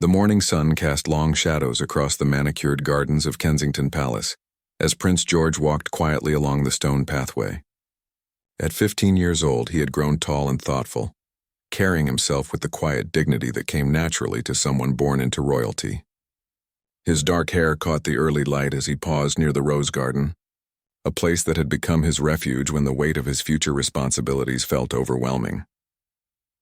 The morning sun cast long shadows across the manicured gardens of Kensington Palace as Prince George walked quietly along the stone pathway. At 15 years old, he had grown tall and thoughtful, carrying himself with the quiet dignity that came naturally to someone born into royalty. His dark hair caught the early light as he paused near the rose garden, a place that had become his refuge when the weight of his future responsibilities felt overwhelming.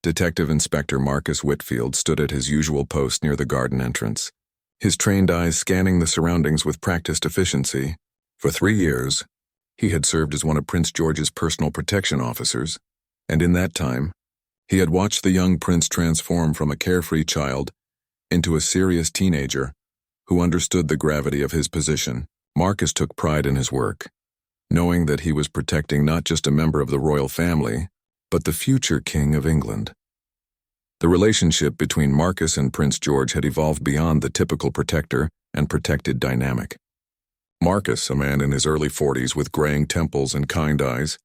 Detective Inspector Marcus Whitfield stood at his usual post near the garden entrance, his trained eyes scanning the surroundings with practiced efficiency. For 3 years, he had served as one of Prince George's personal protection officers, and in that time, he had watched the young prince transform from a carefree child into a serious teenager who understood the gravity of his position. Marcus took pride in his work, knowing that he was protecting not just a member of the royal family, but the future King of England. The relationship between Marcus and Prince George had evolved beyond the typical protector and protected dynamic. Marcus, a man in his early 40s with graying temples and kind eyes,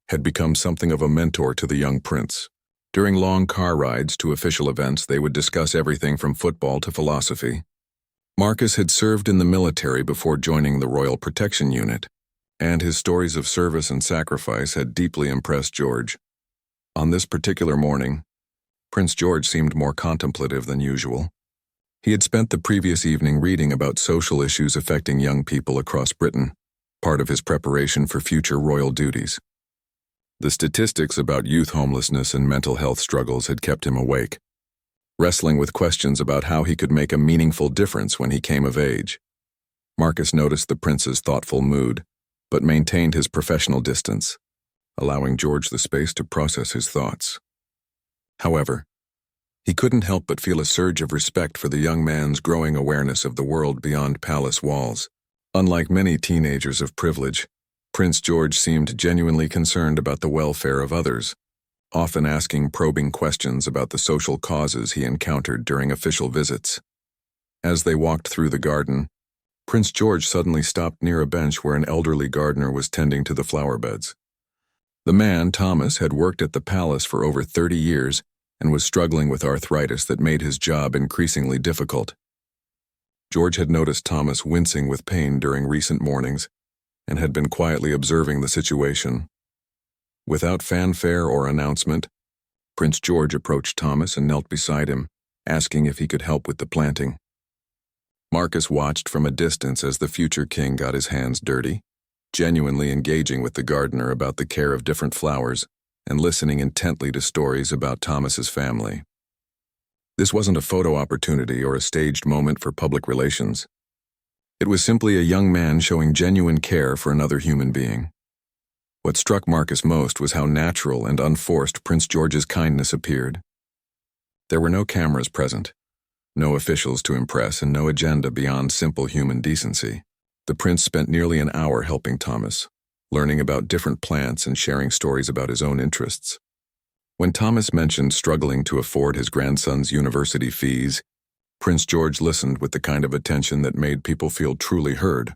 had become something of a mentor to the young prince. During long car rides to official events, they would discuss everything from football to philosophy. Marcus had served in the military before joining the Royal Protection Unit, and his stories of service and sacrifice had deeply impressed George. On this particular morning, Prince George seemed more contemplative than usual. He had spent the previous evening reading about social issues affecting young people across Britain, part of his preparation for future royal duties. The statistics about youth homelessness and mental health struggles had kept him awake, wrestling with questions about how he could make a meaningful difference when he came of age. Marcus noticed the prince's thoughtful mood, but maintained his professional distance, allowing George the space to process his thoughts. However, he couldn't help but feel a surge of respect for the young man's growing awareness of the world beyond palace walls. Unlike many teenagers of privilege, Prince George seemed genuinely concerned about the welfare of others, often asking probing questions about the social causes he encountered during official visits. As they walked through the garden, Prince George suddenly stopped near a bench where an elderly gardener was tending to the flower beds. The man, Thomas, had worked at the palace for over 30 years and was struggling with arthritis that made his job increasingly difficult. George had noticed Thomas wincing with pain during recent mornings and had been quietly observing the situation. Without fanfare or announcement, Prince George approached Thomas and knelt beside him, asking if he could help with the planting. Marcus watched from a distance as the future king got his hands dirty, genuinely engaging with the gardener about the care of different flowers and listening intently to stories about Thomas's family. This wasn't a photo opportunity or a staged moment for public relations. It was simply a young man showing genuine care for another human being. What struck Marcus most was how natural and unforced Prince George's kindness appeared. There were no cameras present, no officials to impress, and no agenda beyond simple human decency. The prince spent nearly an hour helping Thomas, learning about different plants and sharing stories about his own interests. When Thomas mentioned struggling to afford his grandson's university fees, Prince George listened with the kind of attention that made people feel truly heard.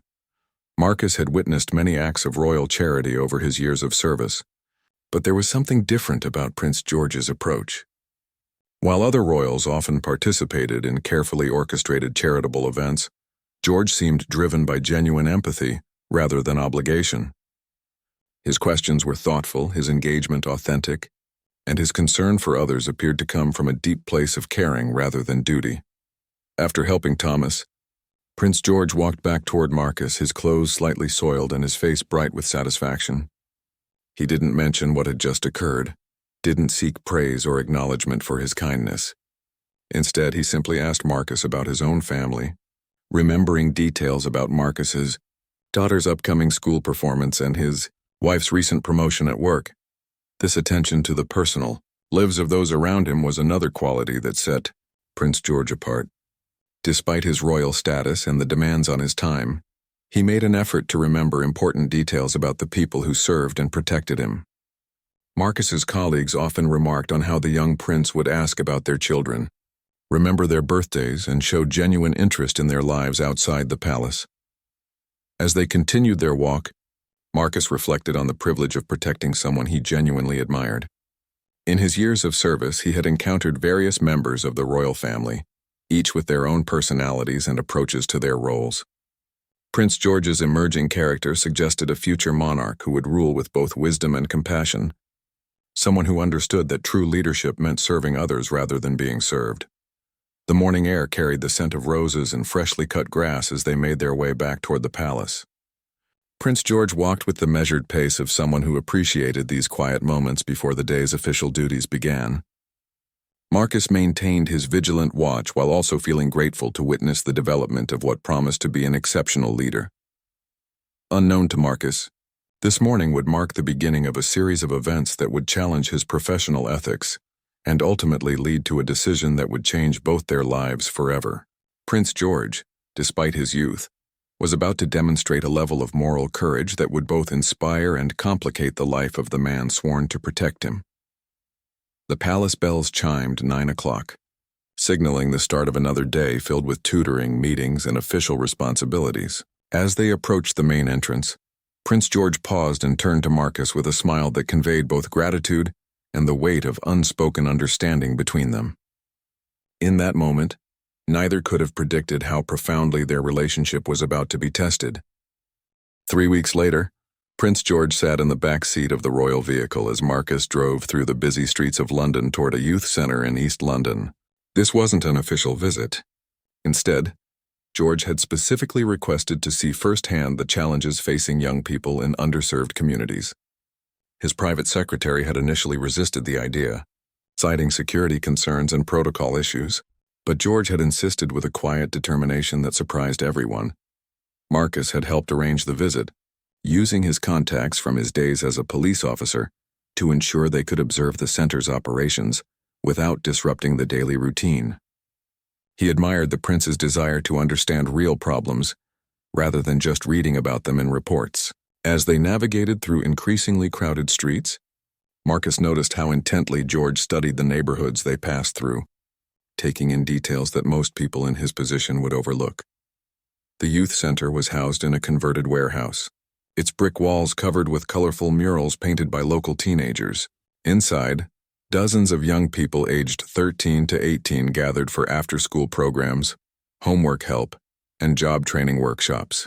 Marcus had witnessed many acts of royal charity over his years of service, but there was something different about Prince George's approach. While other royals often participated in carefully orchestrated charitable events, George seemed driven by genuine empathy rather than obligation. His questions were thoughtful, his engagement authentic, and his concern for others appeared to come from a deep place of caring rather than duty. After helping Thomas, Prince George walked back toward Marcus, his clothes slightly soiled and his face bright with satisfaction. He didn't mention what had just occurred, didn't seek praise or acknowledgement for his kindness. Instead, he simply asked Marcus about his own family, remembering details about Marcus's daughter's upcoming school performance and his wife's recent promotion at work. This attention to the personal lives of those around him was another quality that set Prince George apart. Despite his royal status and the demands on his time, he made an effort to remember important details about the people who served and protected him. Marcus's colleagues often remarked on how the young prince would ask about their children, remember their birthdays, and show genuine interest in their lives outside the palace. As they continued their walk, Marcus reflected on the privilege of protecting someone he genuinely admired. In his years of service, he had encountered various members of the royal family, each with their own personalities and approaches to their roles. Prince George's emerging character suggested a future monarch who would rule with both wisdom and compassion, someone who understood that true leadership meant serving others rather than being served. The morning air carried the scent of roses and freshly cut grass as they made their way back toward the palace. Prince George walked with the measured pace of someone who appreciated these quiet moments before the day's official duties began. Marcus maintained his vigilant watch while also feeling grateful to witness the development of what promised to be an exceptional leader. Unknown to Marcus, this morning would mark the beginning of a series of events that would challenge his professional ethics and ultimately lead to a decision that would change both their lives forever. Prince George, despite his youth, was about to demonstrate a level of moral courage that would both inspire and complicate the life of the man sworn to protect him. The palace bells chimed 9 o'clock, signaling the start of another day filled with tutoring, meetings, and official responsibilities. As they approached the main entrance, Prince George paused and turned to Marcus with a smile that conveyed both gratitude and the weight of unspoken understanding between them. In that moment, neither could have predicted how profoundly their relationship was about to be tested. 3 weeks later, Prince George sat in the back seat of the royal vehicle as Marcus drove through the busy streets of London toward a youth centre in East London. This wasn't an official visit. Instead, George had specifically requested to see firsthand the challenges facing young people in underserved communities. His private secretary had initially resisted the idea, citing security concerns and protocol issues, but George had insisted with a quiet determination that surprised everyone. Marcus had helped arrange the visit, using his contacts from his days as a police officer to ensure they could observe the center's operations without disrupting the daily routine. He admired the prince's desire to understand real problems rather than just reading about them in reports. As they navigated through increasingly crowded streets, Marcus noticed how intently George studied the neighborhoods they passed through, taking in details that most people in his position would overlook. The youth center was housed in a converted warehouse, its brick walls covered with colorful murals painted by local teenagers. Inside, dozens of young people aged 13 to 18 gathered for after-school programs, homework help, and job training workshops.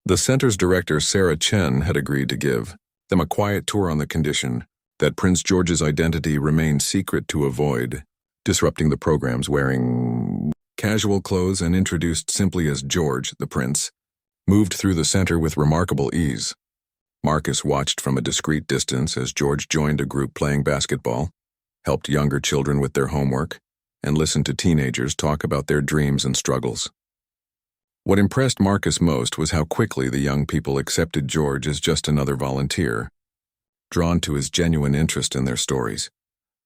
The center's director, Sarah Chen, had agreed to give them a quiet tour on the condition that Prince George's identity remained secret to avoid disrupting the program's wearing casual clothes and introduced simply as George, the prince, moved through the center with remarkable ease. Marcus watched from a discreet distance as George joined a group playing basketball, helped younger children with their homework, and listened to teenagers talk about their dreams and struggles. What impressed Marcus most was how quickly the young people accepted George as just another volunteer, drawn to his genuine interest in their stories.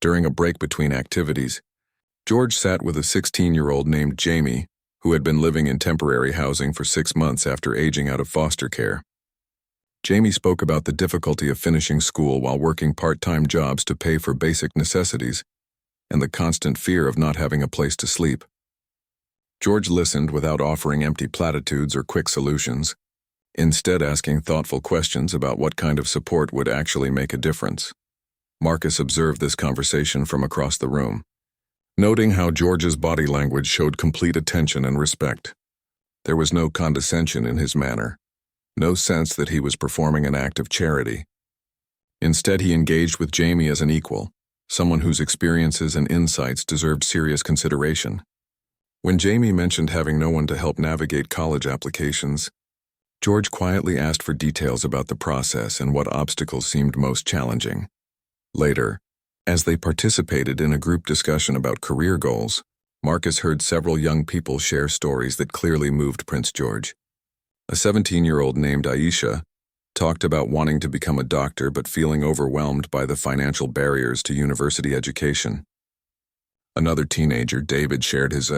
During a break between activities, George sat with a 16-year-old named Jamie, who had been living in temporary housing for 6 months after aging out of foster care. Jamie spoke about the difficulty of finishing school while working part-time jobs to pay for basic necessities and the constant fear of not having a place to sleep. George listened without offering empty platitudes or quick solutions, instead asking thoughtful questions about what kind of support would actually make a difference. Marcus observed this conversation from across the room, noting how George's body language showed complete attention and respect. There was no condescension in his manner, no sense that he was performing an act of charity. Instead, he engaged with Jamie as an equal, someone whose experiences and insights deserved serious consideration. When Jamie mentioned having no one to help navigate college applications, George quietly asked for details about the process and what obstacles seemed most challenging. Later, as they participated in a group discussion about career goals, Marcus heard several young people share stories that clearly moved Prince George. A 17-year-old named Aisha talked about wanting to become a doctor but feeling overwhelmed by the financial barriers to university education. Another teenager, David, shared his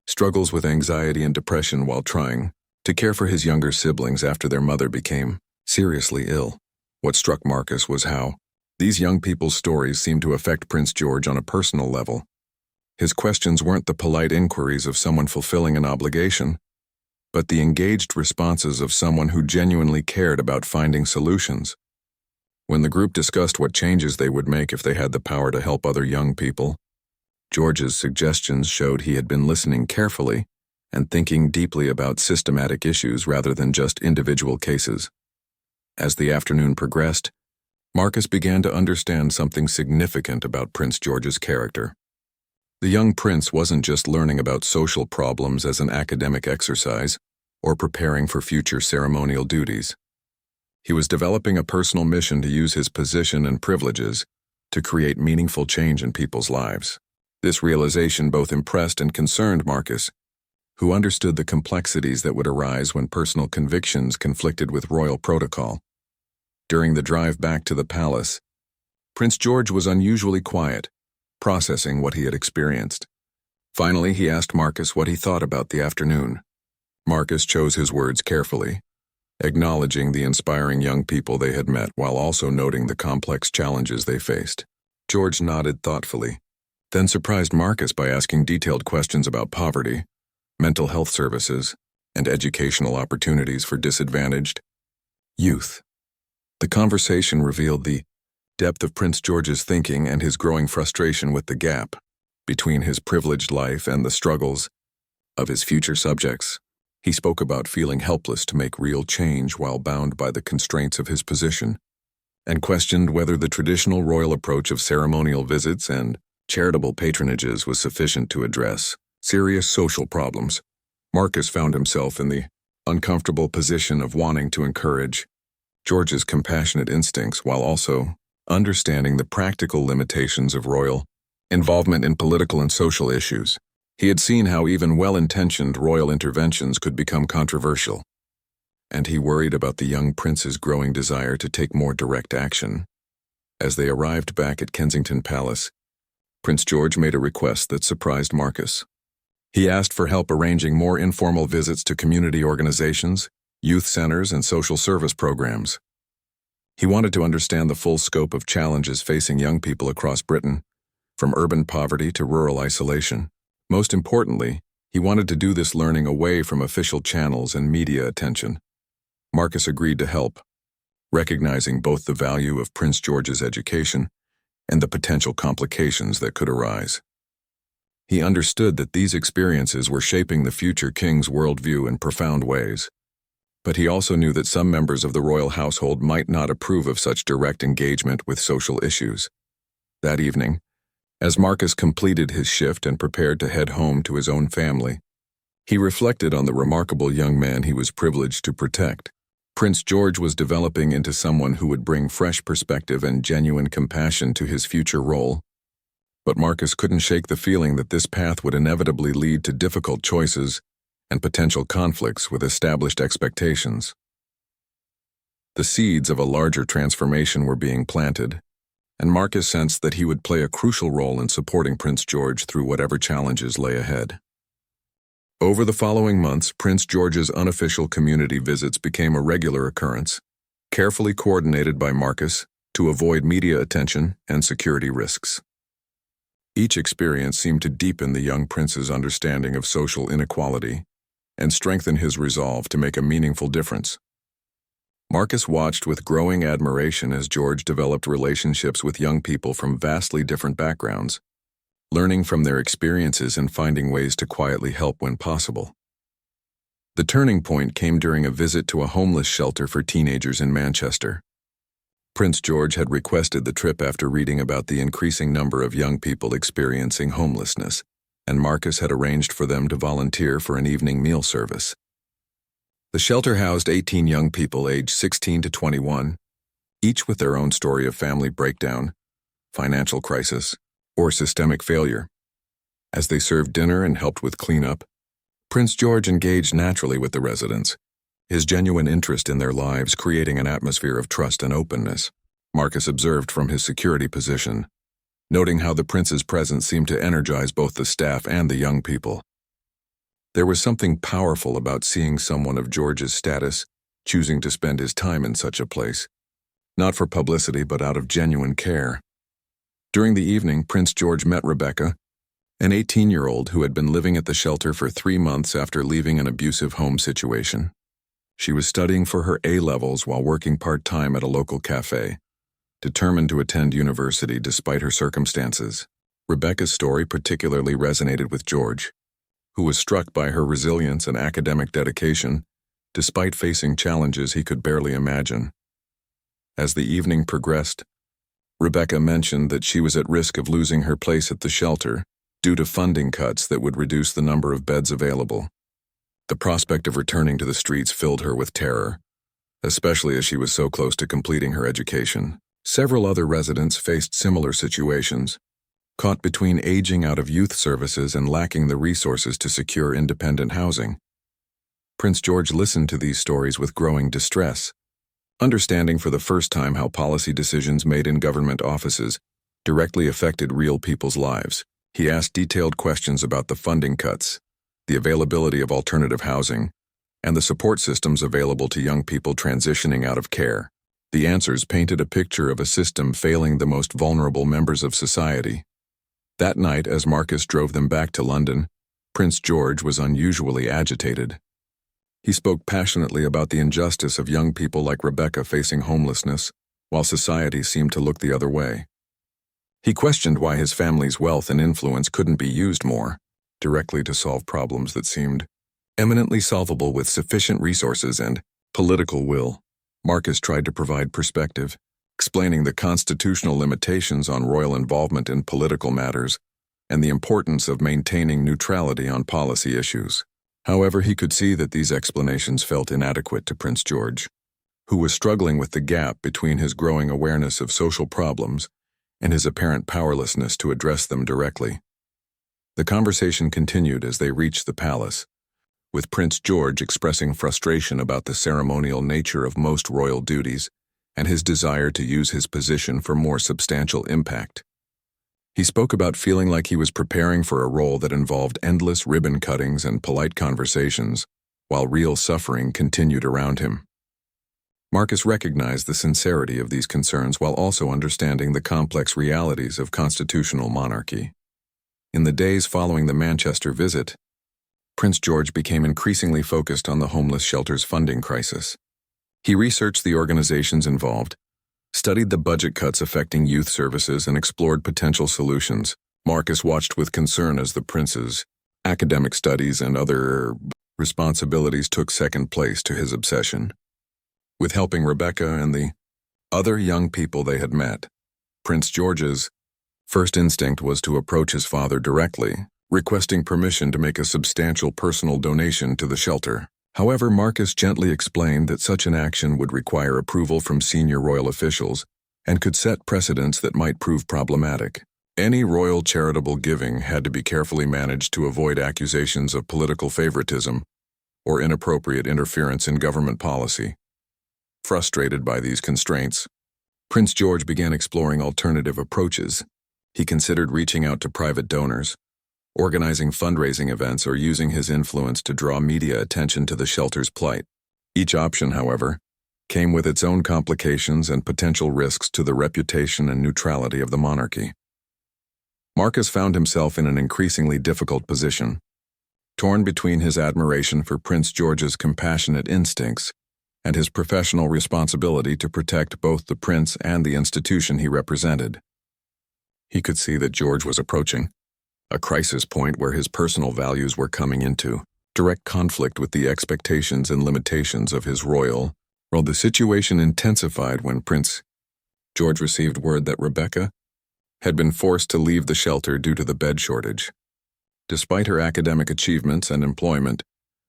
struggles with anxiety and depression while trying to care for his younger siblings after their mother became seriously ill. What struck Marcus was how these young people's stories seemed to affect Prince George on a personal level. His questions weren't the polite inquiries of someone fulfilling an obligation, but the engaged responses of someone who genuinely cared about finding solutions. When the group discussed what changes they would make if they had the power to help other young people, George's suggestions showed he had been listening carefully and thinking deeply about systematic issues rather than just individual cases. As the afternoon progressed, Marcus began to understand something significant about Prince George's character. The young prince wasn't just learning about social problems as an academic exercise or preparing for future ceremonial duties. He was developing a personal mission to use his position and privileges to create meaningful change in people's lives. This realization both impressed and concerned Marcus, who understood the complexities that would arise when personal convictions conflicted with royal protocol. During the drive back to the palace, Prince George was unusually quiet, processing what he had experienced. Finally, he asked Marcus what he thought about the afternoon. Marcus chose his words carefully, acknowledging the inspiring young people they had met while also noting the complex challenges they faced. George nodded thoughtfully, then surprised Marcus by asking detailed questions about poverty, mental health services, and educational opportunities for disadvantaged youth. The conversation revealed the depth of Prince George's thinking and his growing frustration with the gap between his privileged life and the struggles of his future subjects. He spoke about feeling helpless to make real change while bound by the constraints of his position, and questioned whether the traditional royal approach of ceremonial visits and charitable patronages was sufficient to address serious social problems. Marcus found himself in the uncomfortable position of wanting to encourage George's compassionate instincts while also understanding the practical limitations of royal involvement in political and social issues. He had seen how even well-intentioned royal interventions could become controversial, and he worried about the young prince's growing desire to take more direct action. As they arrived back at Kensington Palace, Prince George made a request that surprised Marcus. He asked for help arranging more informal visits to community organizations, youth centers, and social service programs. He wanted to understand the full scope of challenges facing young people across Britain, from urban poverty to rural isolation. Most importantly, he wanted to do this learning away from official channels and media attention. Marcus agreed to help, recognizing both the value of Prince George's education and the potential complications that could arise. He understood that these experiences were shaping the future king's worldview in profound ways. But he also knew that some members of the royal household might not approve of such direct engagement with social issues. That evening, as Marcus completed his shift and prepared to head home to his own family, he reflected on the remarkable young man he was privileged to protect. Prince George was developing into someone who would bring fresh perspective and genuine compassion to his future role. But Marcus couldn't shake the feeling that this path would inevitably lead to difficult choices and potential conflicts with established expectations. The seeds of a larger transformation were being planted, and Marcus sensed that he would play a crucial role in supporting Prince George through whatever challenges lay ahead. Over the following months, Prince George's unofficial community visits became a regular occurrence, carefully coordinated by Marcus to avoid media attention and security risks. Each experience seemed to deepen the young prince's understanding of social inequality and strengthen his resolve to make a meaningful difference. Marcus watched with growing admiration as George developed relationships with young people from vastly different backgrounds, learning from their experiences and finding ways to quietly help when possible. The turning point came during a visit to a homeless shelter for teenagers in Manchester. Prince George had requested the trip after reading about the increasing number of young people experiencing homelessness, and Marcus had arranged for them to volunteer for an evening meal service. The shelter housed 18 young people aged 16 to 21, each with their own story of family breakdown, financial crisis, or systemic failure. As they served dinner and helped with cleanup, Prince George engaged naturally with the residents, his genuine interest in their lives creating an atmosphere of trust and openness. Marcus observed from his security position, noting how the prince's presence seemed to energize both the staff and the young people. There was something powerful about seeing someone of George's status choosing to spend his time in such a place, not for publicity but out of genuine care. During the evening, Prince George met Rebecca, an 18-year-old who had been living at the shelter for 3 months after leaving an abusive home situation. She was studying for her A-levels while working part-time at a local cafe, determined to attend university despite her circumstances. Rebecca's story particularly resonated with George, who was struck by her resilience and academic dedication, despite facing challenges he could barely imagine. As the evening progressed, Rebecca mentioned that she was at risk of losing her place at the shelter due to funding cuts that would reduce the number of beds available. The prospect of returning to the streets filled her with terror, especially as she was so close to completing her education. Several other residents faced similar situations, caught between aging out of youth services and lacking the resources to secure independent housing. Prince George listened to these stories with growing distress, understanding for the first time how policy decisions made in government offices directly affected real people's lives. He asked detailed questions about the funding cuts, the availability of alternative housing, and the support systems available to young people transitioning out of care. The answers painted a picture of a system failing the most vulnerable members of society. That night, as Marcus drove them back to London, Prince George was unusually agitated. He spoke passionately about the injustice of young people like Rebecca facing homelessness, while society seemed to look the other way. He questioned why his family's wealth and influence couldn't be used more directly to solve problems that seemed eminently solvable with sufficient resources and political will. Marcus tried to provide perspective, explaining the constitutional limitations on royal involvement in political matters and the importance of maintaining neutrality on policy issues. However, he could see that these explanations felt inadequate to Prince George, who was struggling with the gap between his growing awareness of social problems and his apparent powerlessness to address them directly. The conversation continued as they reached the palace, with Prince George expressing frustration about the ceremonial nature of most royal duties and his desire to use his position for more substantial impact. He spoke about feeling like he was preparing for a role that involved endless ribbon cuttings and polite conversations, while real suffering continued around him. Marcus recognized the sincerity of these concerns while also understanding the complex realities of constitutional monarchy. In the days following the Manchester visit, Prince George became increasingly focused on the homeless shelter's funding crisis. He researched the organizations involved, studied the budget cuts affecting youth services, and explored potential solutions. Marcus watched with concern as the prince's academic studies and other responsibilities took second place to his obsession with helping Rebecca and the other young people they had met. Prince George's first instinct was to approach his father directly, requesting permission to make a substantial personal donation to the shelter. However, Marcus gently explained that such an action would require approval from senior royal officials and could set precedents that might prove problematic. Any royal charitable giving had to be carefully managed to avoid accusations of political favoritism or inappropriate interference in government policy. Frustrated by these constraints, Prince George began exploring alternative approaches. He considered reaching out to private donors, organizing fundraising events, or using his influence to draw media attention to the shelter's plight. Each option, however, came with its own complications and potential risks to the reputation and neutrality of the monarchy. Marcus found himself in an increasingly difficult position, torn between his admiration for Prince George's compassionate instincts and his professional responsibility to protect both the prince and the institution he represented. He could see that George was approaching a crisis point where his personal values were coming into direct conflict with the expectations and limitations of his royal role. The situation intensified when Prince George received word that Rebecca had been forced to leave the shelter due to the bed shortage. Despite her academic achievements and employment,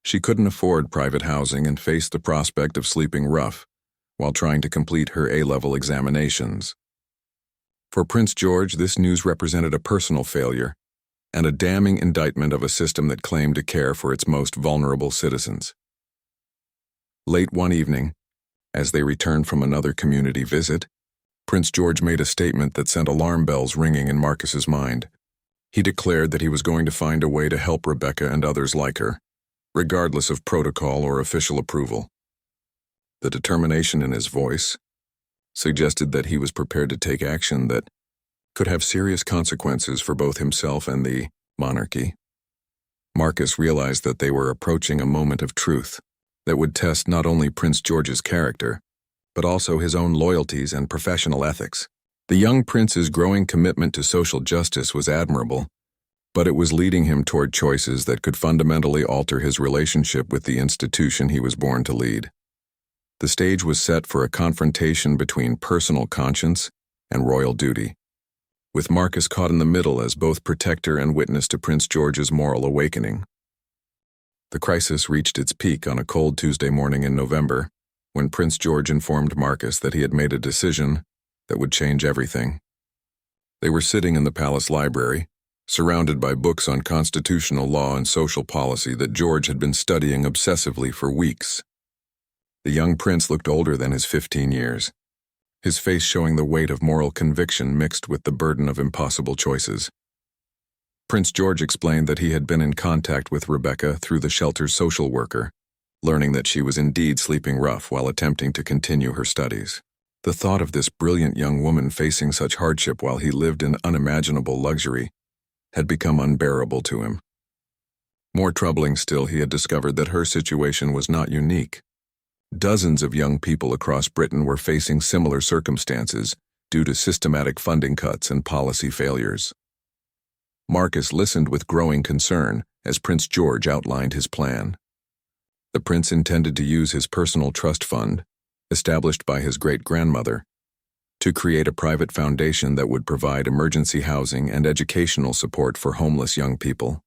she couldn't afford private housing and faced the prospect of sleeping rough while trying to complete her A-level examinations. For Prince George, this news represented a personal failure and a damning indictment of a system that claimed to care for its most vulnerable citizens. Late one evening, as they returned from another community visit, Prince George made a statement that sent alarm bells ringing in Marcus's mind. He declared that he was going to find a way to help Rebecca and others like her, regardless of protocol or official approval. The determination in his voice suggested that he was prepared to take action that could have serious consequences for both himself and the monarchy. Marcus realized that they were approaching a moment of truth that would test not only Prince George's character, but also his own loyalties and professional ethics. The young prince's growing commitment to social justice was admirable, but it was leading him toward choices that could fundamentally alter his relationship with the institution he was born to lead. The stage was set for a confrontation between personal conscience and royal duty, with Marcus caught in the middle as both protector and witness to Prince George's moral awakening. The crisis reached its peak on a cold Tuesday morning in November, when Prince George informed Marcus that he had made a decision that would change everything. They were sitting in the palace library, surrounded by books on constitutional law and social policy that George had been studying obsessively for weeks. The young prince looked older than his 15 years, his face showing the weight of moral conviction mixed with the burden of impossible choices. Prince George explained that he had been in contact with Rebecca through the shelter's social worker, learning that she was indeed sleeping rough while attempting to continue her studies. The thought of this brilliant young woman facing such hardship while he lived in unimaginable luxury had become unbearable to him. More troubling still, he had discovered that her situation was not unique. Dozens of young people across Britain were facing similar circumstances due to systematic funding cuts and policy failures. Marcus listened with growing concern as Prince George outlined his plan. The prince intended to use his personal trust fund, established by his great-grandmother, to create a private foundation that would provide emergency housing and educational support for homeless young people.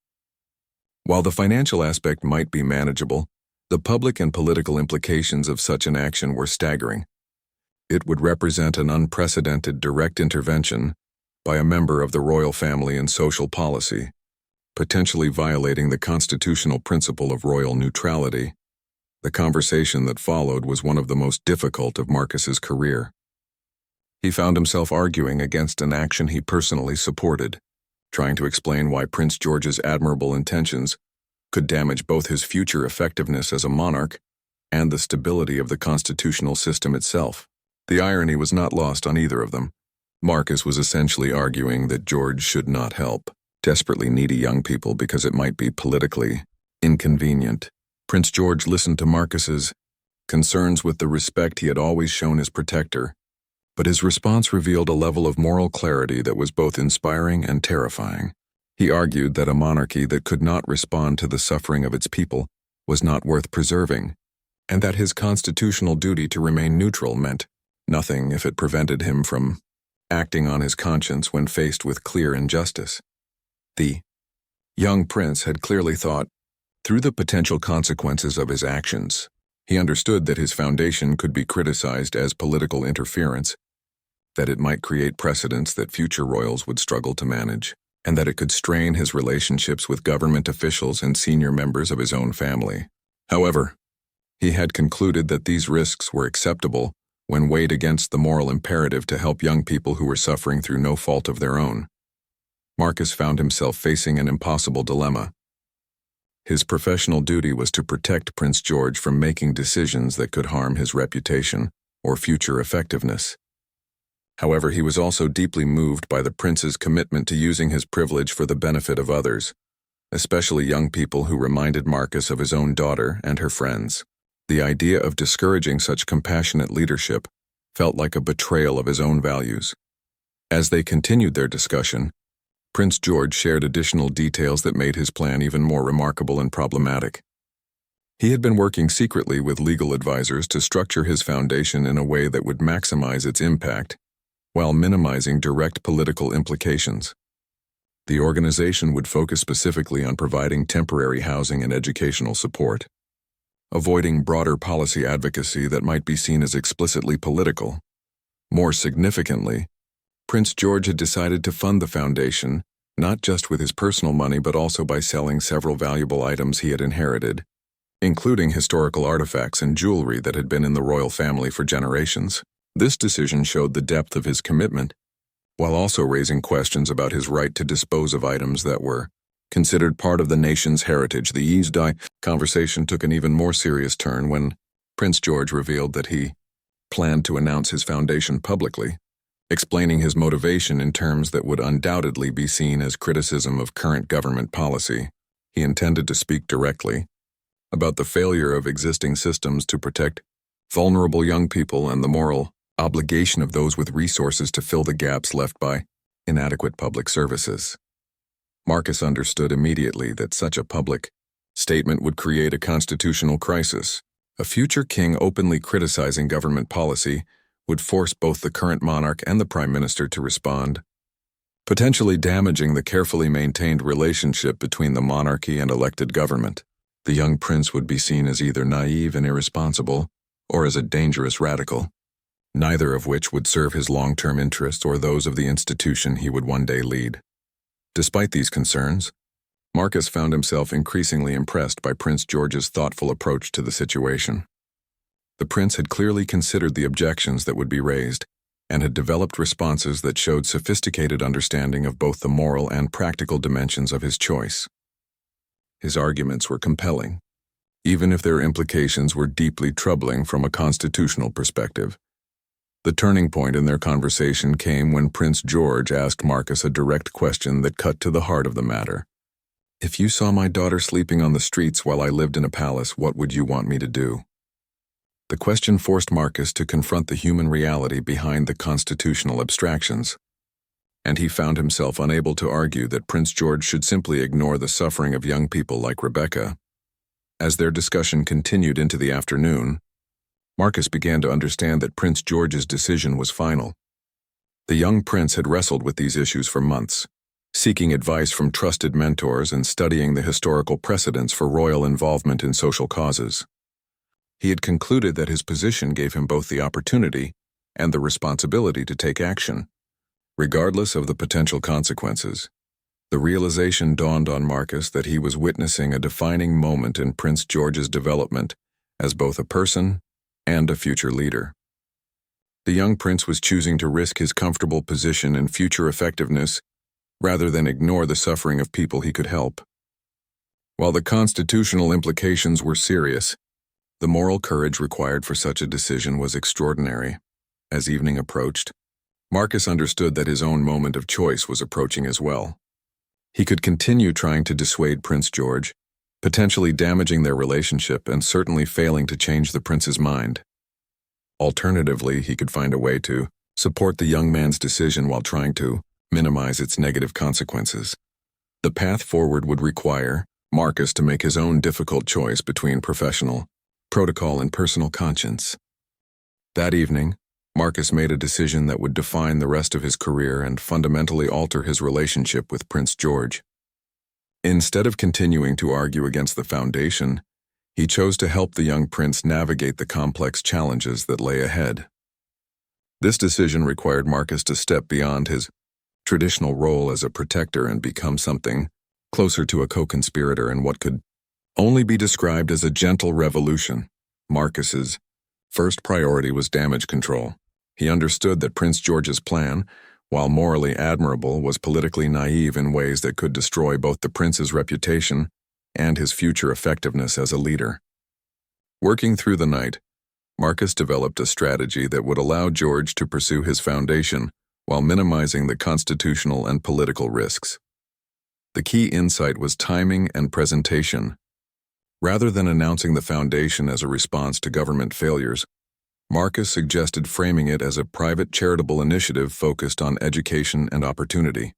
While the financial aspect might be manageable, the public and political implications of such an action were staggering. It would represent an unprecedented direct intervention by a member of the royal family in social policy, potentially violating the constitutional principle of royal neutrality. The conversation that followed was one of the most difficult of Marcus's career. He found himself arguing against an action he personally supported, trying to explain why Prince George's admirable intentions could damage both his future effectiveness as a monarch and the stability of the constitutional system itself. The irony was not lost on either of them. Marcus was essentially arguing that George should not help desperately needy young people because it might be politically inconvenient. Prince George listened to Marcus's concerns with the respect he had always shown his protector, but his response revealed a level of moral clarity that was both inspiring and terrifying. He argued that a monarchy that could not respond to the suffering of its people was not worth preserving, and that his constitutional duty to remain neutral meant nothing if it prevented him from acting on his conscience when faced with clear injustice. The young prince had clearly thought through the potential consequences of his actions. He understood that his foundation could be criticized as political interference, that it might create precedents that future royals would struggle to manage, and that it could strain his relationships with government officials and senior members of his own family. However, he had concluded that these risks were acceptable when weighed against the moral imperative to help young people who were suffering through no fault of their own. Marcus found himself facing an impossible dilemma. His professional duty was to protect Prince George from making decisions that could harm his reputation or future effectiveness. However, he was also deeply moved by the prince's commitment to using his privilege for the benefit of others, especially young people who reminded Marcus of his own daughter and her friends. The idea of discouraging such compassionate leadership felt like a betrayal of his own values. As they continued their discussion, Prince George shared additional details that made his plan even more remarkable and problematic. He had been working secretly with legal advisors to structure his foundation in a way that would maximize its impact while minimizing direct political implications. The organization would focus specifically on providing temporary housing and educational support, avoiding broader policy advocacy that might be seen as explicitly political. More significantly, Prince George had decided to fund the foundation not just with his personal money but also by selling several valuable items he had inherited, including historical artifacts and jewelry that had been in the royal family for generations. This decision showed the depth of his commitment, while also raising questions about his right to dispose of items that were considered part of the nation's heritage. The conversation took an even more serious turn when Prince George revealed that he planned to announce his foundation publicly, explaining his motivation in terms that would undoubtedly be seen as criticism of current government policy. He intended to speak directly about the failure of existing systems to protect vulnerable young people and the moral obligation of those with resources to fill the gaps left by inadequate public services. Marcus understood immediately that such a public statement would create a constitutional crisis. A future king openly criticizing government policy would force both the current monarch and the prime minister to respond, potentially damaging the carefully maintained relationship between the monarchy and elected government. The young prince would be seen as either naive and irresponsible or as a dangerous radical, neither of which would serve his long-term interests or those of the institution he would one day lead. Despite these concerns, Marcus found himself increasingly impressed by Prince George's thoughtful approach to the situation. The prince had clearly considered the objections that would be raised and had developed responses that showed sophisticated understanding of both the moral and practical dimensions of his choice. His arguments were compelling, even if their implications were deeply troubling from a constitutional perspective. The turning point in their conversation came when Prince George asked Marcus a direct question that cut to the heart of the matter. "If you saw my daughter sleeping on the streets while I lived in a palace, what would you want me to do?" The question forced Marcus to confront the human reality behind the constitutional abstractions, and he found himself unable to argue that Prince George should simply ignore the suffering of young people like Rebecca. As their discussion continued into the afternoon, Marcus began to understand that Prince George's decision was final. The young prince had wrestled with these issues for months, seeking advice from trusted mentors and studying the historical precedents for royal involvement in social causes. He had concluded that his position gave him both the opportunity and the responsibility to take action, regardless of the potential consequences. The realization dawned on Marcus that he was witnessing a defining moment in Prince George's development as both a person and a future leader. The young prince was choosing to risk his comfortable position and future effectiveness rather than ignore the suffering of people he could help. While the constitutional implications were serious, the moral courage required for such a decision was extraordinary. As evening approached, Marcus understood that his own moment of choice was approaching as well. He could continue trying to dissuade Prince George, potentially damaging their relationship and certainly failing to change the prince's mind. Alternatively, he could find a way to support the young man's decision while trying to minimize its negative consequences. The path forward would require Marcus to make his own difficult choice between professional protocol and personal conscience. That evening, Marcus made a decision that would define the rest of his career and fundamentally alter his relationship with Prince George. Instead of continuing to argue against the foundation, he chose to help the young prince navigate the complex challenges that lay ahead. This decision required Marcus to step beyond his traditional role as a protector and become something closer to a co-conspirator in what could only be described as a gentle revolution. Marcus's first priority was damage control. He understood that Prince George's plan, while morally admirable, was politically naive in ways that could destroy both the prince's reputation and his future effectiveness as a leader. Working through the night, Marcus developed a strategy that would allow George to pursue his foundation while minimizing the constitutional and political risks. The key insight was timing and presentation. Rather than announcing the foundation as a response to government failures, Marcus suggested framing it as a private charitable initiative focused on education and opportunity.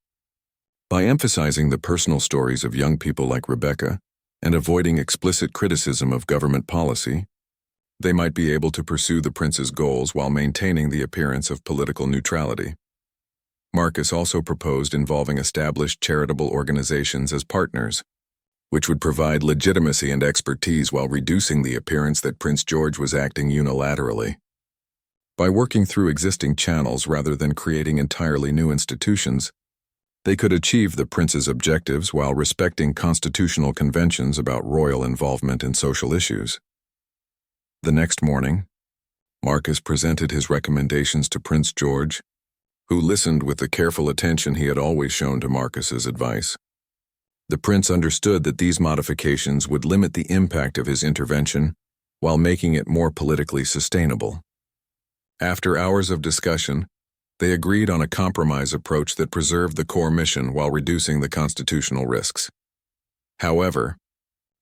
By emphasizing the personal stories of young people like Rebecca and avoiding explicit criticism of government policy, they might be able to pursue the prince's goals while maintaining the appearance of political neutrality. Marcus also proposed involving established charitable organizations as partners, which would provide legitimacy and expertise while reducing the appearance that Prince George was acting unilaterally. By working through existing channels rather than creating entirely new institutions, they could achieve the prince's objectives while respecting constitutional conventions about royal involvement in social issues. The next morning, Marcus presented his recommendations to Prince George, who listened with the careful attention he had always shown to Marcus's advice. The prince understood that these modifications would limit the impact of his intervention while making it more politically sustainable. After hours of discussion, they agreed on a compromise approach that preserved the core mission while reducing the constitutional risks. However,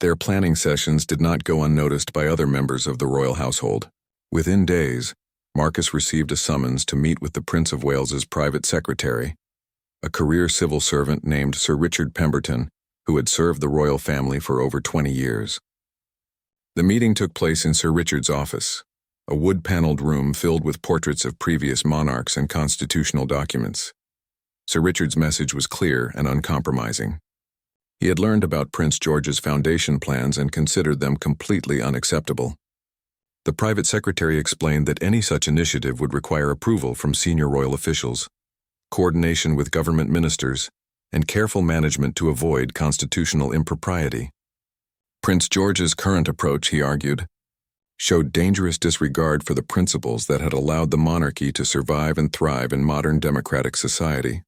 their planning sessions did not go unnoticed by other members of the royal household. Within days, Marcus received a summons to meet with the Prince of Wales's private secretary, a career civil servant named Sir Richard Pemberton, who had served the royal family for over 20 years. The meeting took place in Sir Richard's office, a wood-paneled room filled with portraits of previous monarchs and constitutional documents. Sir Richard's message was clear and uncompromising. He had learned about Prince George's foundation plans and considered them completely unacceptable. The private secretary explained that any such initiative would require approval from senior royal officials, coordination with government ministers, and careful management to avoid constitutional impropriety. Prince George's current approach, he argued, showed dangerous disregard for the principles that had allowed the monarchy to survive and thrive in modern democratic society.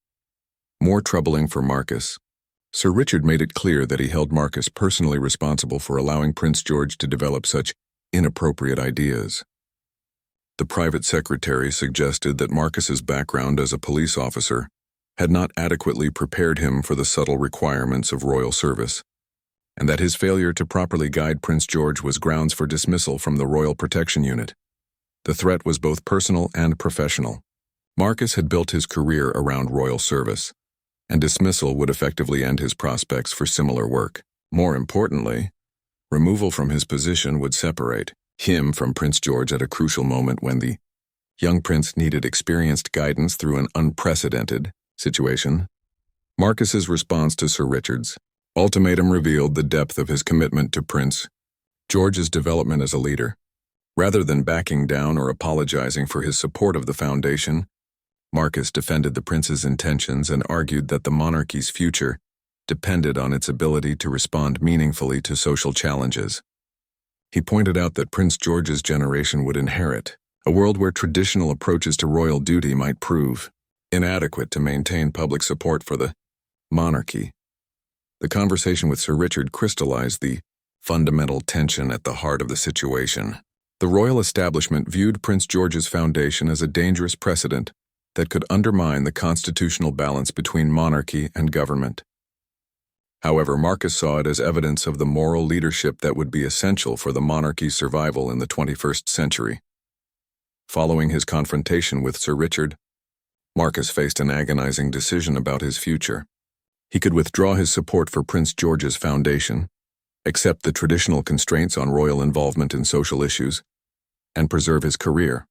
More troubling for Marcus, Sir Richard made it clear that he held Marcus personally responsible for allowing Prince George to develop such inappropriate ideas. The private secretary suggested that Marcus's background as a police officer had not adequately prepared him for the subtle requirements of royal service, and that his failure to properly guide Prince George was grounds for dismissal from the Royal Protection Unit. The threat was both personal and professional. Marcus had built his career around royal service, and dismissal would effectively end his prospects for similar work. More importantly, removal from his position would separate him from Prince George at a crucial moment when the young prince needed experienced guidance through an unprecedented situation. Marcus's response to Sir Richard's ultimatum revealed the depth of his commitment to Prince George's development as a leader. Rather than backing down or apologizing for his support of the foundation, Marcus defended the prince's intentions and argued that the monarchy's future depended on its ability to respond meaningfully to social challenges. He pointed out that Prince George's generation would inherit a world where traditional approaches to royal duty might prove inadequate to maintain public support for the monarchy. The conversation with Sir Richard crystallized the fundamental tension at the heart of the situation. The royal establishment viewed Prince George's foundation as a dangerous precedent that could undermine the constitutional balance between monarchy and government. However, Marcus saw it as evidence of the moral leadership that would be essential for the monarchy's survival in the 21st century. Following his confrontation with Sir Richard, Marcus faced an agonizing decision about his future. He could withdraw his support for Prince George's foundation, accept the traditional constraints on royal involvement in social issues, and preserve his career.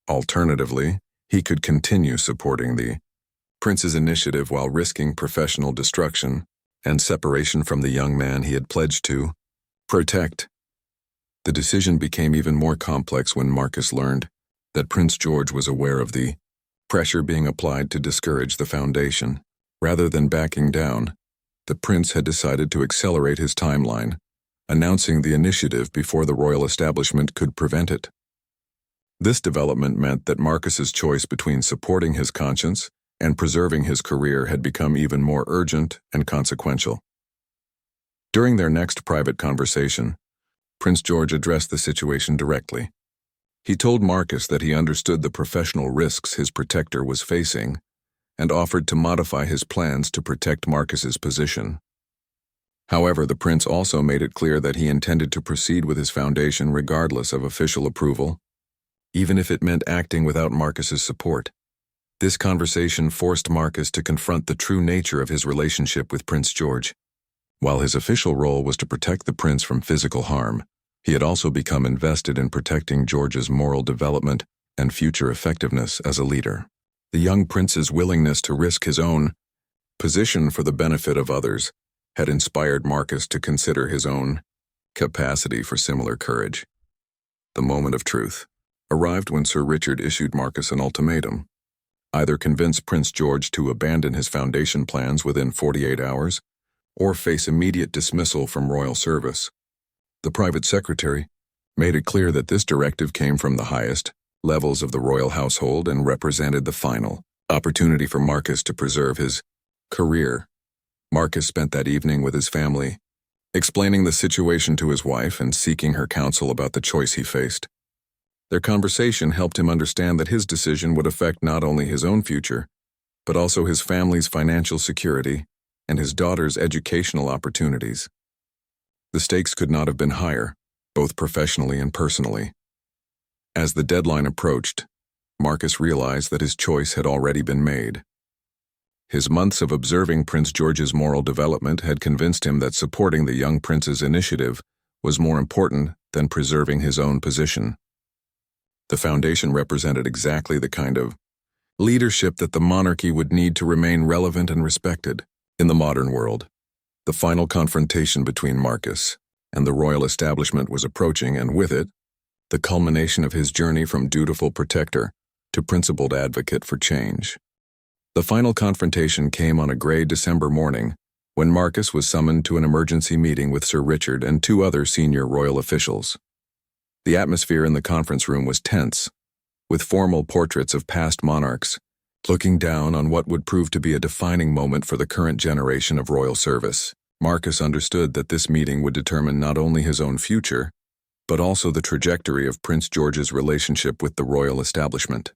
Alternatively, he could continue supporting the prince's initiative while risking professional destruction and separation from the young man he had pledged to protect. The decision became even more complex when Marcus learned that Prince George was aware of the pressure being applied to discourage the foundation. Rather than backing down, the prince had decided to accelerate his timeline, announcing the initiative before the royal establishment could prevent it. This development meant that Marcus's choice between supporting his conscience and preserving his career had become even more urgent and consequential. During their next private conversation, Prince George addressed the situation directly. He told Marcus that he understood the professional risks his protector was facing and offered to modify his plans to protect Marcus's position. However, the prince also made it clear that he intended to proceed with his foundation regardless of official approval, even if it meant acting without Marcus's support. This conversation forced Marcus to confront the true nature of his relationship with Prince George. While his official role was to protect the prince from physical harm, he had also become invested in protecting George's moral development and future effectiveness as a leader. The young prince's willingness to risk his own position for the benefit of others had inspired Marcus to consider his own capacity for similar courage. The moment of truth arrived when Sir Richard issued Marcus an ultimatum: either convince Prince George to abandon his foundation plans within 48 hours, or face immediate dismissal from royal service. The private secretary made it clear that this directive came from the highest levels of the royal household and represented the final opportunity for Marcus to preserve his career. Marcus spent that evening with his family, explaining the situation to his wife and seeking her counsel about the choice he faced. Their conversation helped him understand that his decision would affect not only his own future, but also his family's financial security and his daughter's educational opportunities. The stakes could not have been higher, both professionally and personally. As the deadline approached, Marcus realized that his choice had already been made. His months of observing Prince George's moral development had convinced him that supporting the young prince's initiative was more important than preserving his own position. The foundation represented exactly the kind of leadership that the monarchy would need to remain relevant and respected in the modern world. The final confrontation between Marcus and the royal establishment was approaching, and with it, the culmination of his journey from dutiful protector to principled advocate for change. The final confrontation came on a gray December morning when Marcus was summoned to an emergency meeting with Sir Richard and two other senior royal officials. The atmosphere in the conference room was tense, with formal portraits of past monarchs looking down on what would prove to be a defining moment for the current generation of royal service. Marcus understood that this meeting would determine not only his own future, but also the trajectory of Prince George's relationship with the royal establishment.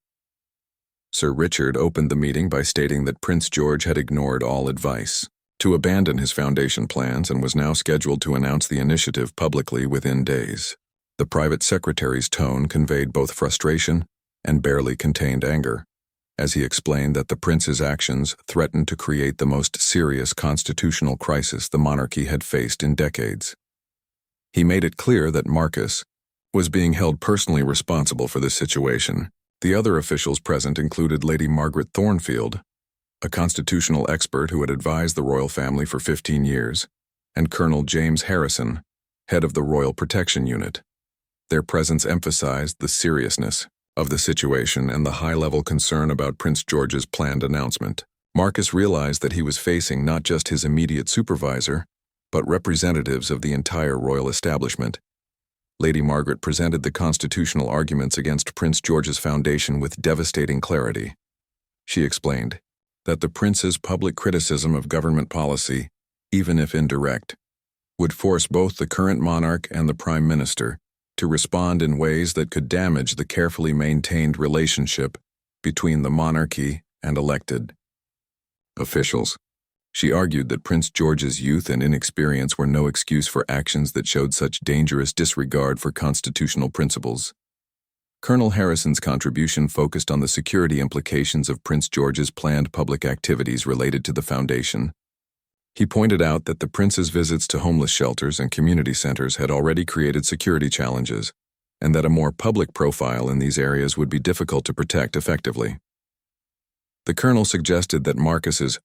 Sir Richard opened the meeting by stating that Prince George had ignored all advice to abandon his foundation plans and was now scheduled to announce the initiative publicly within days. The private secretary's tone conveyed both frustration and barely contained anger, as he explained that the prince's actions threatened to create the most serious constitutional crisis the monarchy had faced in decades. He made it clear that Marcus was being held personally responsible for this situation. The other officials present included Lady Margaret Thornfield, a constitutional expert who had advised the royal family for 15 years, and Colonel James Harrison, head of the Royal Protection Unit. Their presence emphasized the seriousness of the situation and the high-level concern about Prince George's planned announcement. Marcus realized that he was facing not just his immediate supervisor, but representatives of the entire royal establishment. Lady Margaret presented the constitutional arguments against Prince George's foundation with devastating clarity. She explained that the prince's public criticism of government policy, even if indirect, would force both the current monarch and the prime minister to respond in ways that could damage the carefully maintained relationship between the monarchy and elected officials. She argued that Prince George's youth and inexperience were no excuse for actions that showed such dangerous disregard for constitutional principles. Colonel Harrison's contribution focused on the security implications of Prince George's planned public activities related to the foundation. He pointed out that the prince's visits to homeless shelters and community centers had already created security challenges, and that a more public profile in these areas would be difficult to protect effectively. The colonel suggested that Marcus's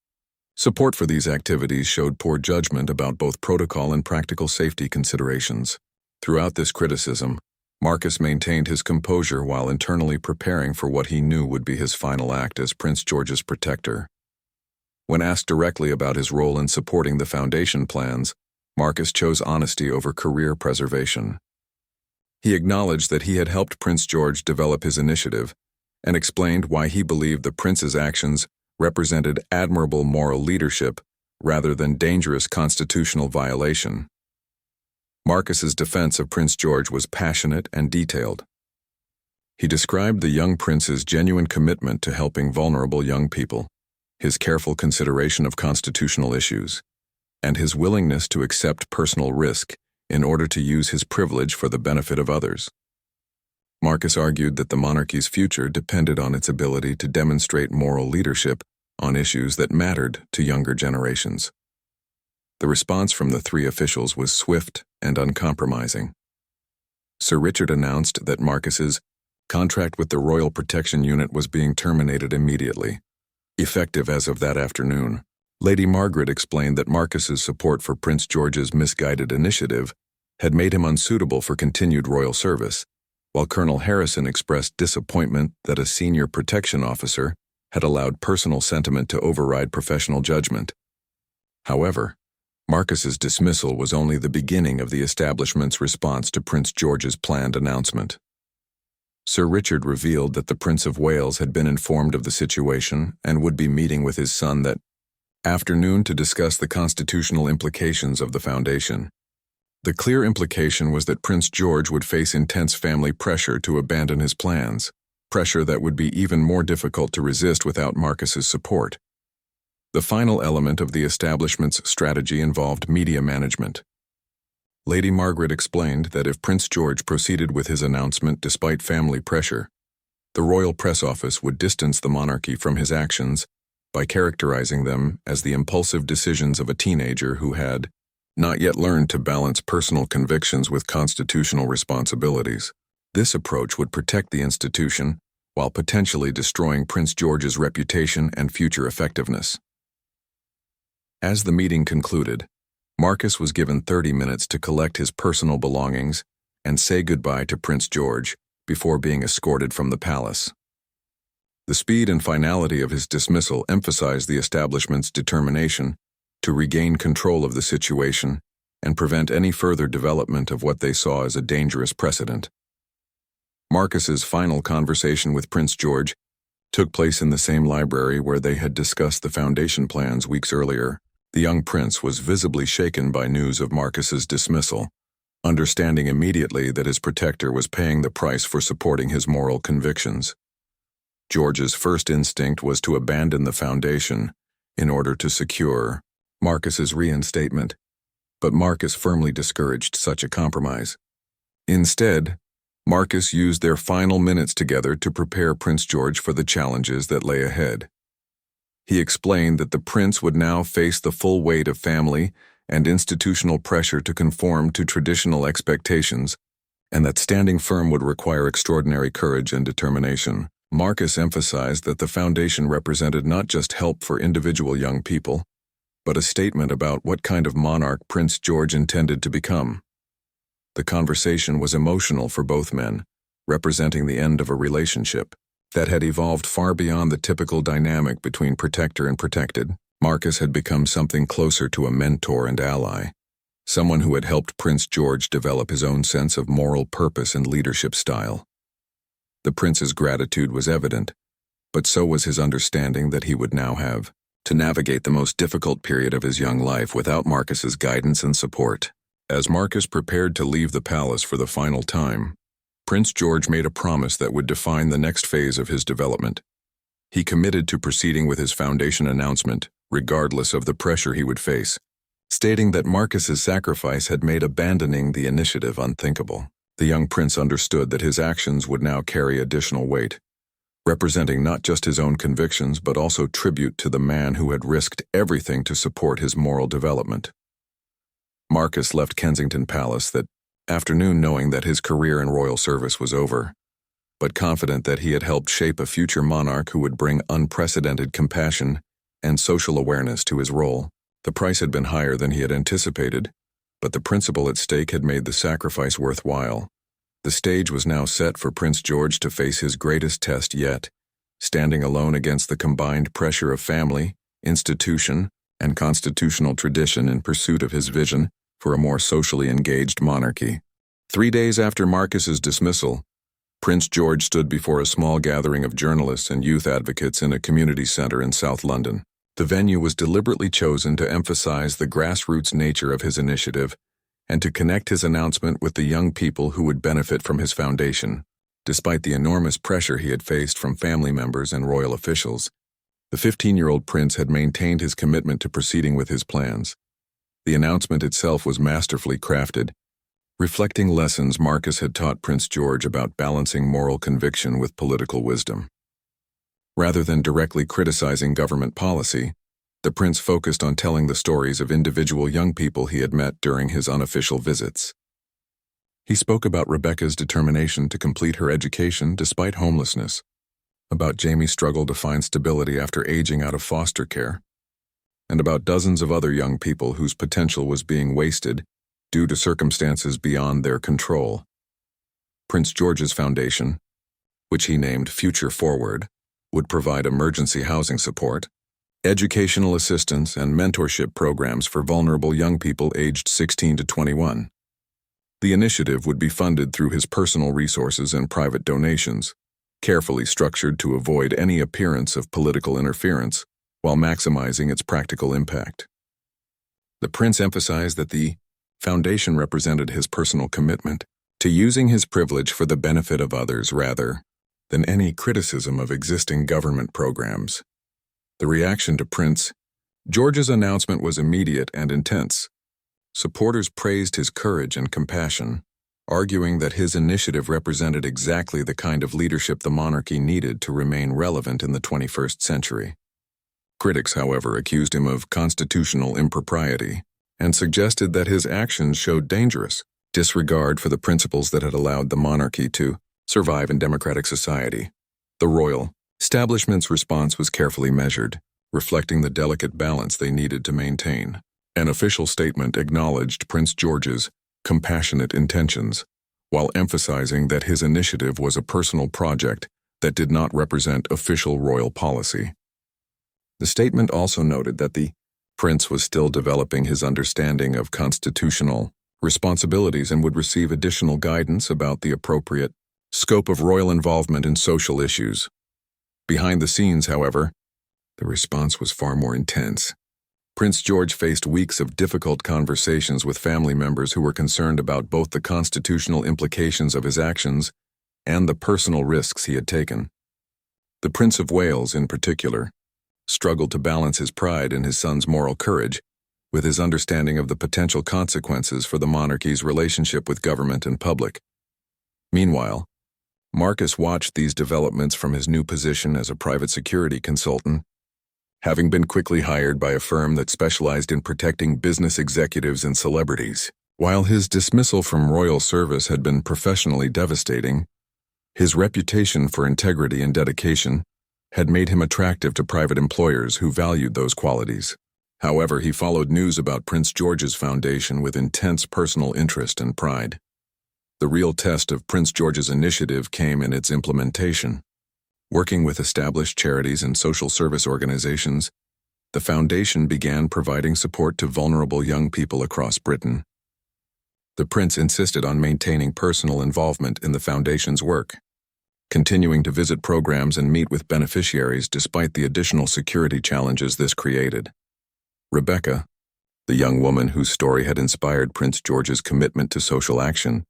support for these activities showed poor judgment about both protocol and practical safety considerations. Throughout this criticism, Marcus maintained his composure while internally preparing for what he knew would be his final act as Prince George's protector. When asked directly about his role in supporting the foundation plans, Marcus chose honesty over career preservation. He acknowledged that he had helped Prince George develop his initiative and explained why he believed the prince's actions represented admirable moral leadership rather than dangerous constitutional violation. Marcus's defense of Prince George was passionate and detailed. He described the young prince's genuine commitment to helping vulnerable young people, his careful consideration of constitutional issues, and his willingness to accept personal risk in order to use his privilege for the benefit of others. Marcus argued that the monarchy's future depended on its ability to demonstrate moral leadership on issues that mattered to younger generations. The response from the three officials was swift and uncompromising. Sir Richard announced that Marcus's contract with the Royal Protection Unit was being terminated immediately, effective as of that afternoon. Lady Margaret explained that Marcus's support for Prince George's misguided initiative had made him unsuitable for continued royal service, while Colonel Harrison expressed disappointment that a senior protection officer had allowed personal sentiment to override professional judgment. However, Marcus's dismissal was only the beginning of the establishment's response to Prince George's planned announcement. Sir Richard revealed that the Prince of Wales had been informed of the situation and would be meeting with his son that afternoon to discuss the constitutional implications of the foundation. The clear implication was that Prince George would face intense family pressure to abandon his plans, pressure that would be even more difficult to resist without Marcus's support. The final element of the establishment's strategy involved media management. Lady Margaret explained that if Prince George proceeded with his announcement despite family pressure, the royal press office would distance the monarchy from his actions by characterizing them as the impulsive decisions of a teenager who had not yet learned to balance personal convictions with constitutional responsibilities. This approach would protect the institution while potentially destroying Prince George's reputation and future effectiveness. As the meeting concluded, Marcus was given 30 minutes to collect his personal belongings and say goodbye to Prince George before being escorted from the palace. The speed and finality of his dismissal emphasized the establishment's determination to regain control of the situation and prevent any further development of what they saw as a dangerous precedent. Marcus's final conversation with Prince George took place in the same library where they had discussed the foundation plans weeks earlier. The young prince was visibly shaken by news of Marcus's dismissal, understanding immediately that his protector was paying the price for supporting his moral convictions. George's first instinct was to abandon the foundation in order to secure Marcus's reinstatement, but Marcus firmly discouraged such a compromise. Instead, Marcus used their final minutes together to prepare Prince George for the challenges that lay ahead. He explained that the prince would now face the full weight of family and institutional pressure to conform to traditional expectations, and that standing firm would require extraordinary courage and determination. Marcus emphasized that the foundation represented not just help for individual young people, but a statement about what kind of monarch Prince George intended to become. The conversation was emotional for both men, representing the end of a relationship that had evolved far beyond the typical dynamic between protector and protected. Marcus had become something closer to a mentor and ally, someone who had helped Prince George develop his own sense of moral purpose and leadership style. The prince's gratitude was evident, but so was his understanding that he would now have to navigate the most difficult period of his young life without Marcus's guidance and support. As Marcus prepared to leave the palace for the final time, Prince George made a promise that would define the next phase of his development. He committed to proceeding with his foundation announcement, regardless of the pressure he would face, stating that Marcus's sacrifice had made abandoning the initiative unthinkable. The young prince understood that his actions would now carry additional weight, representing not just his own convictions but also tribute to the man who had risked everything to support his moral development. Marcus left Kensington Palace that afternoon knowing that his career in royal service was over, but confident that he had helped shape a future monarch who would bring unprecedented compassion and social awareness to his role. The price had been higher than he had anticipated, but the principle at stake had made the sacrifice worthwhile. The stage was now set for Prince George to face his greatest test yet, standing alone against the combined pressure of family, institution, and constitutional tradition in pursuit of his vision for a more socially engaged monarchy. 3 days after Marcus's dismissal, Prince George stood before a small gathering of journalists and youth advocates in a community center in South London. The venue was deliberately chosen to emphasize the grassroots nature of his initiative and to connect his announcement with the young people who would benefit from his foundation. Despite the enormous pressure he had faced from family members and royal officials, the 15-year-old prince had maintained his commitment to proceeding with his plans. The announcement itself was masterfully crafted, reflecting lessons Marcus had taught Prince George about balancing moral conviction with political wisdom. Rather than directly criticizing government policy, the prince focused on telling the stories of individual young people he had met during his unofficial visits. He spoke about Rebecca's determination to complete her education despite homelessness, about Jamie's struggle to find stability after aging out of foster care, and about dozens of other young people whose potential was being wasted due to circumstances beyond their control. Prince George's foundation, which he named Future Forward, would provide emergency housing support, educational assistance, and mentorship programs for vulnerable young people aged 16 to 21. The initiative would be funded through his personal resources and private donations, carefully structured to avoid any appearance of political interference, while maximizing its practical impact. The prince emphasized that the foundation represented his personal commitment to using his privilege for the benefit of others rather than any criticism of existing government programs. The reaction to Prince George's announcement was immediate and intense. Supporters praised his courage and compassion, arguing that his initiative represented exactly the kind of leadership the monarchy needed to remain relevant in the 21st century. Critics, however, accused him of constitutional impropriety and suggested that his actions showed dangerous disregard for the principles that had allowed the monarchy to survive in democratic society. The royal establishment's response was carefully measured, reflecting the delicate balance they needed to maintain. An official statement acknowledged Prince George's compassionate intentions, while emphasizing that his initiative was a personal project that did not represent official royal policy. The statement also noted that the prince was still developing his understanding of constitutional responsibilities and would receive additional guidance about the appropriate scope of royal involvement in social issues. Behind the scenes, however, the response was far more intense. Prince George faced weeks of difficult conversations with family members who were concerned about both the constitutional implications of his actions and the personal risks he had taken. The Prince of Wales, in particular, struggled to balance his pride in his son's moral courage with his understanding of the potential consequences for the monarchy's relationship with government and public. Meanwhile, Marcus watched these developments from his new position as a private security consultant, having been quickly hired by a firm that specialized in protecting business executives and celebrities. While his dismissal from royal service had been professionally devastating, his reputation for integrity and dedication had made him attractive to private employers who valued those qualities. However, he followed news about Prince George's foundation with intense personal interest and pride. The real test of Prince George's initiative came in its implementation. Working with established charities and social service organizations, the foundation began providing support to vulnerable young people across Britain. The prince insisted on maintaining personal involvement in the foundation's work, continuing to visit programs and meet with beneficiaries despite the additional security challenges this created. Rebecca, the young woman whose story had inspired Prince George's commitment to social action,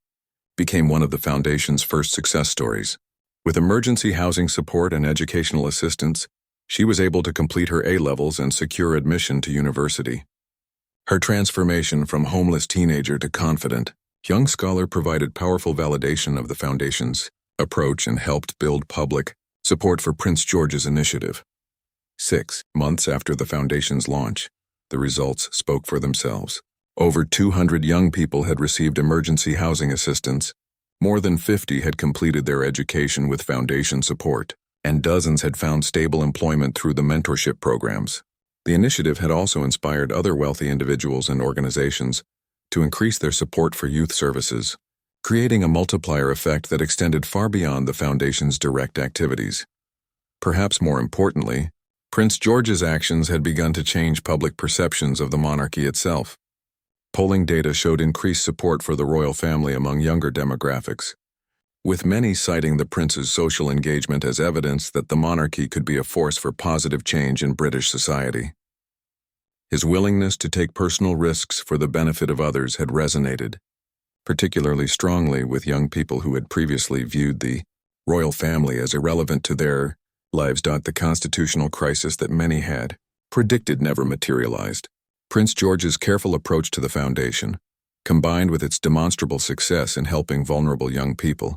became one of the foundation's first success stories. With emergency housing support and educational assistance, she was able to complete her A-levels and secure admission to university. Her transformation from homeless teenager to confident young scholar provided powerful validation of the foundation's approach and helped build public support for Prince George's initiative. 6 months after the foundation's launch, the results spoke for themselves. Over 200 young people had received emergency housing assistance, more than 50 had completed their education with foundation support, and dozens had found stable employment through the mentorship programs. The initiative had also inspired other wealthy individuals and organizations to increase their support for youth services, creating a multiplier effect that extended far beyond the foundation's direct activities. Perhaps more importantly, Prince George's actions had begun to change public perceptions of the monarchy itself. Polling data showed increased support for the royal family among younger demographics, with many citing the prince's social engagement as evidence that the monarchy could be a force for positive change in British society. His willingness to take personal risks for the benefit of others had resonated, particularly strongly with young people who had previously viewed the royal family as irrelevant to their lives. The constitutional crisis that many had predicted never materialized. Prince George's careful approach to the foundation, combined with its demonstrable success in helping vulnerable young people,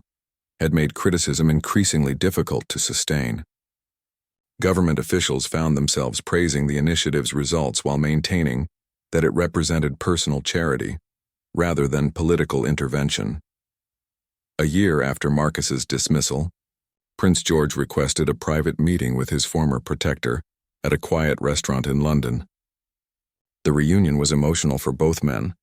had made criticism increasingly difficult to sustain. Government officials found themselves praising the initiative's results while maintaining that it represented personal charity rather than political intervention. A year after Marcus's dismissal, Prince George requested a private meeting with his former protector at a quiet restaurant in London. The reunion was emotional for both men,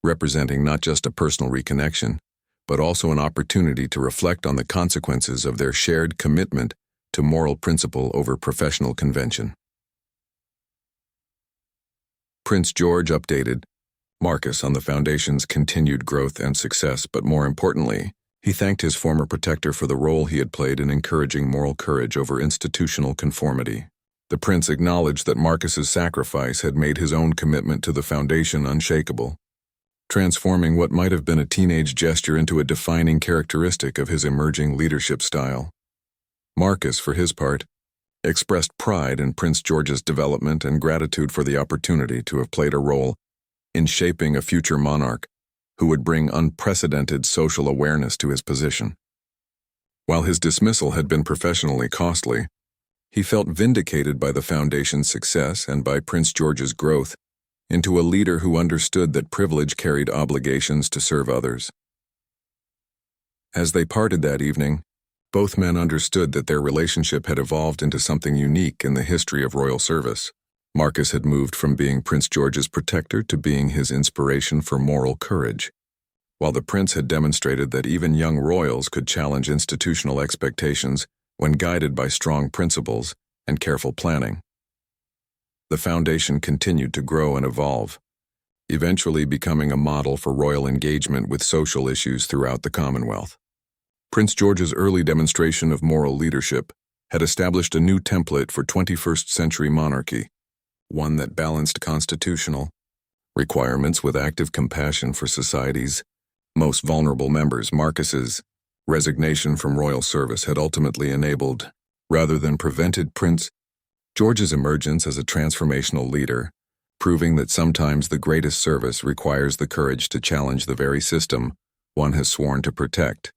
representing not just a personal reconnection, but also an opportunity to reflect on the consequences of their shared commitment to moral principle over professional convention. Prince George updated Marcus on the foundation's continued growth and success, but more importantly, he thanked his former protector for the role he had played in encouraging moral courage over institutional conformity. The prince acknowledged that Marcus's sacrifice had made his own commitment to the foundation unshakable, transforming what might have been a teenage gesture into a defining characteristic of his emerging leadership style. Marcus, for his part, expressed pride in Prince George's development and gratitude for the opportunity to have played a role in shaping a future monarch who would bring unprecedented social awareness to his position. While his dismissal had been professionally costly, he felt vindicated by the Foundation's success and by Prince George's growth into a leader who understood that privilege carried obligations to serve others. As they parted that evening, both men understood that their relationship had evolved into something unique in the history of royal service. Marcus had moved from being Prince George's protector to being his inspiration for moral courage, while the prince had demonstrated that even young royals could challenge institutional expectations when guided by strong principles and careful planning. The Foundation continued to grow and evolve, eventually becoming a model for royal engagement with social issues throughout the Commonwealth. Prince George's early demonstration of moral leadership had established a new template for 21st century monarchy, one that balanced constitutional requirements with active compassion for society's most vulnerable members. Marcus's resignation from royal service had ultimately enabled, rather than prevented, Prince George's emergence as a transformational leader, proving that sometimes the greatest service requires the courage to challenge the very system one has sworn to protect.